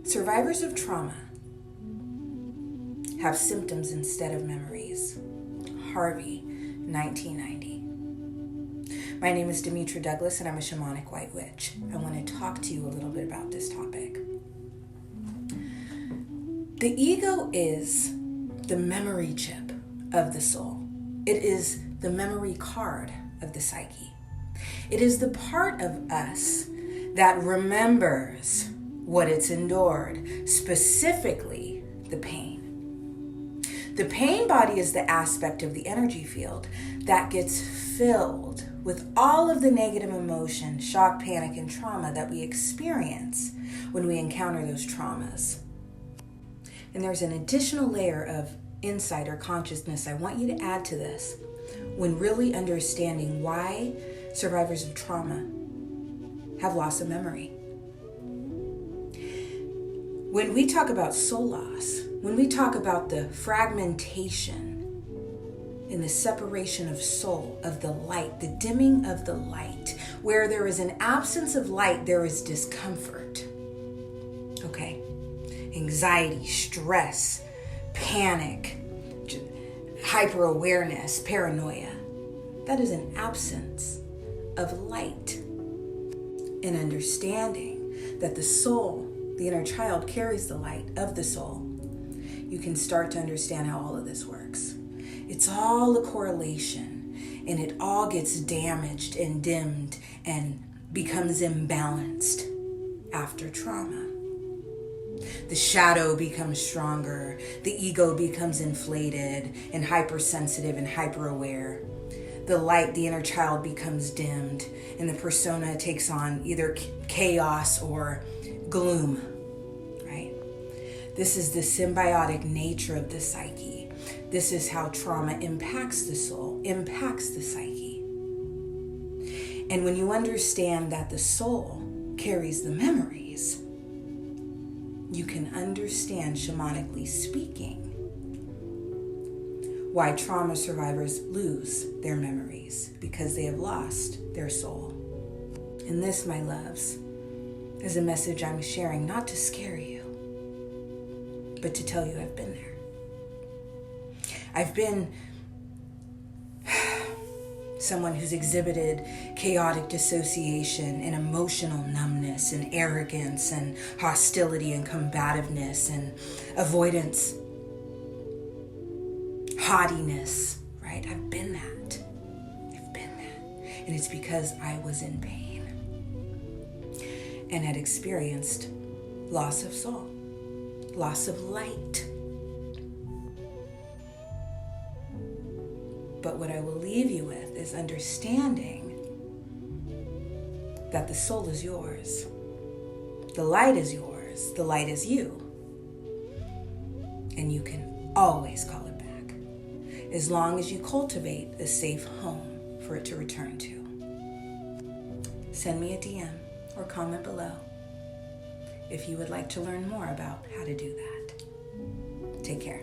Survivors of trauma have symptoms instead of memories. Harvey, 1990. My name is Demetra Douglas, and I'm a shamanic white witch. I want to talk to you a little bit about this topic. The ego is the memory chip of the soul. It is the memory card of the psyche. It is the part of us that remembers what it's endured, specifically the pain. The pain body is the aspect of the energy field that gets filled with all of the negative emotion, shock, panic, and trauma that we experience when we encounter those traumas. And there's an additional layer of insight or consciousness I want you to add to this when really understanding why survivors of trauma have loss of memory. When we talk about soul loss, when we talk about the fragmentation and the separation of soul, of the light, the dimming of the light, where there is an absence of light, there is discomfort. Okay? Anxiety, stress, panic, hyper-awareness, paranoia. That is an absence of light. And understanding that the soul, the inner child, carries the light of the soul, you can start to understand how all of this works. It's all a correlation, and it all gets damaged and dimmed and becomes imbalanced after trauma. The shadow becomes stronger, the ego becomes inflated and hypersensitive and hyper-aware. The light, the inner child, becomes dimmed, and the persona takes on either chaos or gloom, right? This is the symbiotic nature of the psyche. This is how trauma impacts the soul, impacts the psyche. And when you understand that the soul carries the memories, you can understand, shamanically speaking, why trauma survivors lose their memories, because they have lost their soul. And this, my loves, is a message I'm sharing not to scare you, but to tell you I've been there. I've been someone who's exhibited chaotic dissociation and emotional numbness and arrogance and hostility and combativeness and avoidance, haughtiness, right? I've been that. And it's because I was in pain and had experienced loss of soul, loss of light. But what I will leave you with is understanding that the soul is yours. The light is yours. The light is you. And you can always call it back, as long as you cultivate a safe home for it to return to. Send me a DM or comment below if you would like to learn more about how to do that. Take care.